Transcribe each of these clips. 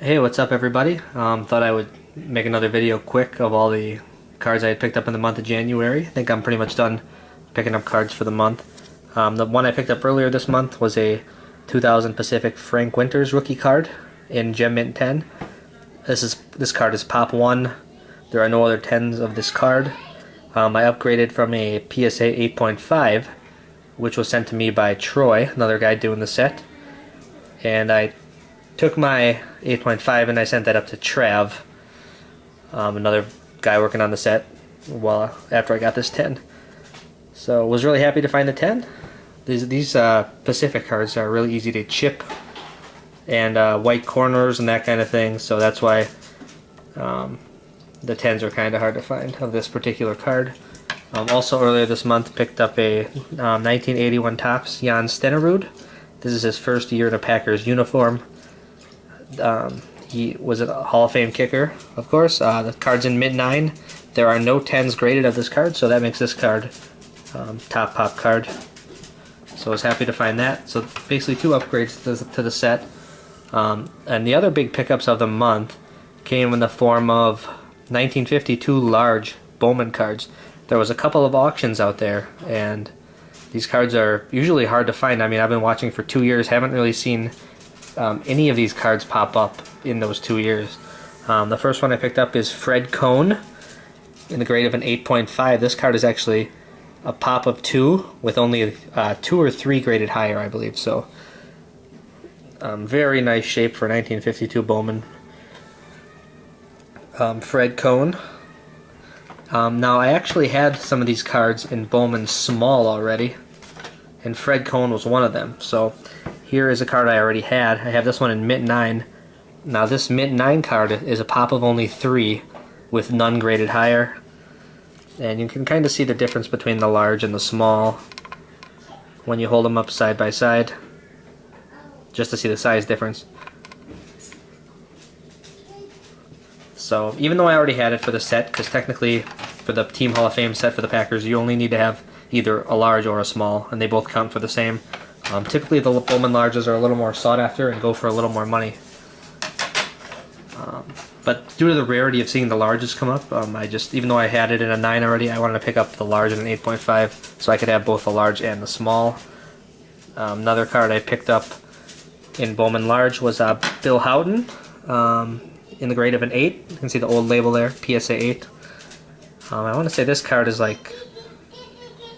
Hey, what's up everybody? Thought I would make another video quick of all the cards I had picked up in the month of January. I think I'm pretty much done picking up cards for the month. The one I picked up earlier this month was a 2000 Pacific Frank Winters rookie card in Gem Mint 10. This card is Pop 1. There are no other 10s of this card. I upgraded from a PSA 8.5, which was sent to me by Troy, another guy doing the set. And I took my 8.5 and I sent that up to Trav, another guy working on the set, after I got this 10. So was really happy to find the 10. These Pacific cards are really easy to chip, and white corners and that kind of thing, so that's why the 10s are kind of hard to find of this particular card. Also earlier this month picked up a 1981 Topps Jan Stenerud. This is his first year in a Packers uniform. He was a Hall of Fame kicker, of course. The card's in Mint 9. There are no 10s graded of this card, so that makes this card top pop card. So I was happy to find that. So basically two upgrades to the set. And the other big pickups of the month came in the form of 1952 large Bowman cards. There was a couple of auctions out there, and these cards are usually hard to find. I mean, I've been watching for 2 years, haven't really seen any of these cards pop up in those 2 years. The first one I picked up is Fred Cone in the grade of an 8.5. This card is actually a pop of 2 with only 2 or 3 graded higher, I believe. So very nice shape for 1952 Bowman. Fred Cone. Now I actually had some of these cards in Bowman Small already, and Fred Cone was one of them. So here is a card I already had. I have this one in Mint 9. Now this Mint 9 card is a pop of only 3 with none graded higher. And you can kind of see the difference between the large and the small when you hold them up side by side, just to see the size difference. So even though I already had it for the set, because technically for the Team Hall of Fame set for the Packers, you only need to have either a large or a small, and they both count for the same. Typically the Bowman larges are a little more sought after and go for a little more money. But due to the rarity of seeing the larges come up, even though I had it in a 9 already, I wanted to pick up the large in an 8.5 so I could have both the large and the small. Another card I picked up in Bowman large was Bill Houghton in the grade of an 8. You can see the old label there, PSA 8. I want to say this card is like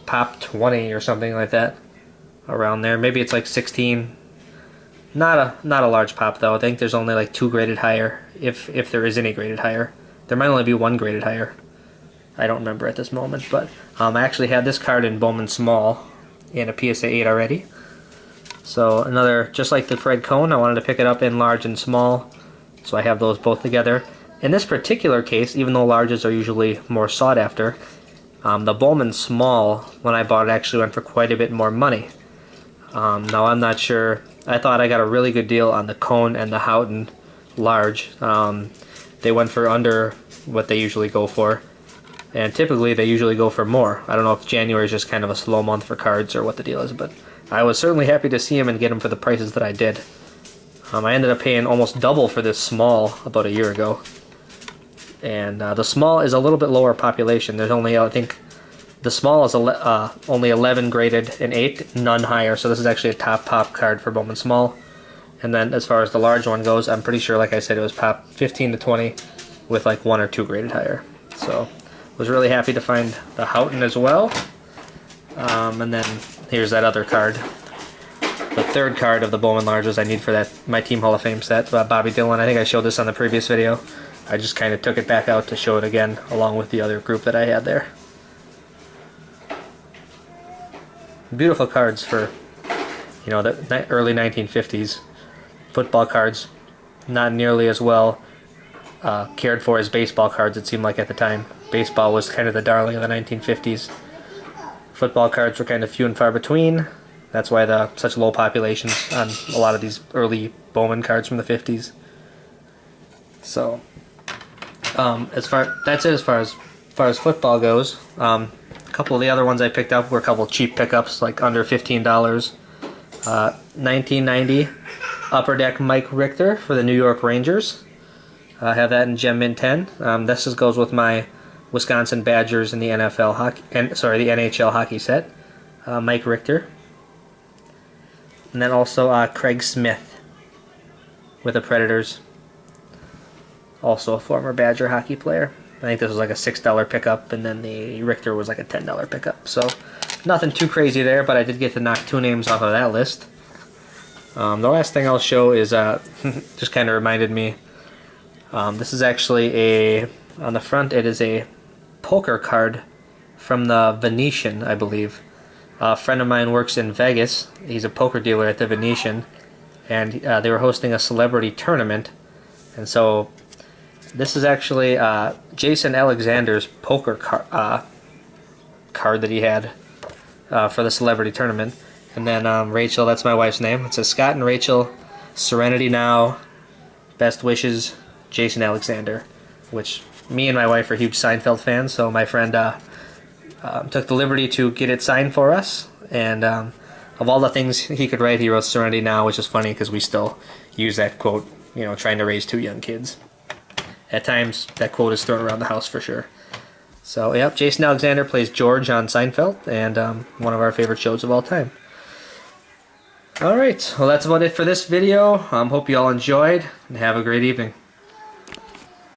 pop 20 or something like that, around there. Maybe it's like 16. Not a large pop though. I think there's only like 2 graded higher, if there is any graded higher. There might only be 1 graded higher. I don't remember at this moment, but I actually had this card in Bowman Small and a PSA 8 already. So another, just like the Fred Cone, I wanted to pick it up in large and small, so I have those both together. In this particular case, even though larges are usually more sought after, the Bowman Small, when I bought it, actually went for quite a bit more money. Now I'm not sure. I thought I got a really good deal on the Cone and the Houghton large. They went for under what they usually go for, and typically they usually go for more. I don't know if January is just kind of a slow month for cards or what the deal is, but I was certainly happy to see them and get them for the prices that I did. I ended up paying almost double for this small about a year ago. And the small is a little bit lower population. There's only, I think, the small is only 11 graded and 8, none higher. So this is actually a top pop card for Bowman Small. And then as far as the large one goes, I'm pretty sure, like I said, it was pop 15 to 20 with like 1 or 2 graded higher. So was really happy to find the Houghton as well. And then here's that other card. The third card of the Bowman larges I need for my Team Hall of Fame set, Bobby Dillon. I think I showed this on the previous video. I just kind of took it back out to show it again, along with the other group that I had there. Beautiful cards for, the early 1950s. Football cards, not nearly as well cared for as baseball cards, it seemed like at the time. Baseball was kind of the darling of the 1950s. Football cards were kind of few and far between. That's why such low populations on a lot of these early Bowman cards from the 50s. So, that's it as far as football goes. A couple of the other ones I picked up were a couple cheap pickups, like under $15. 1990 Upper Deck Mike Richter for the New York Rangers. I have that in Gem Mint 10. This just goes with my Wisconsin Badgers in the NFL hockey, the NHL hockey set. Mike Richter. And then also Craig Smith with the Predators. Also a former Badger hockey player. I think this was like a $6 pickup, and then the Richter was like a $10 pickup. So nothing too crazy there, but I did get to knock 2 names off of that list. The last thing I'll show is just kind of reminded me. This is actually on the front it is a poker card from the Venetian, I believe. A friend of mine works in Vegas. He's a poker dealer at the Venetian, and they were hosting a celebrity tournament, and so this is actually Jason Alexander's poker card that he had for the celebrity tournament. And then Rachel, that's my wife's name. It says Scott and Rachel, Serenity Now, best wishes, Jason Alexander. Which me and my wife are huge Seinfeld fans, so my friend took the liberty to get it signed for us. And of all the things he could write, he wrote Serenity Now, which is funny because we still use that quote, you know, trying to raise 2 young kids. At times, that quote is thrown around the house for sure. So, yep, Jason Alexander plays George on Seinfeld, and one of our favorite shows of all time. Alright, well that's about it for this video. Hope you all enjoyed, and have a great evening.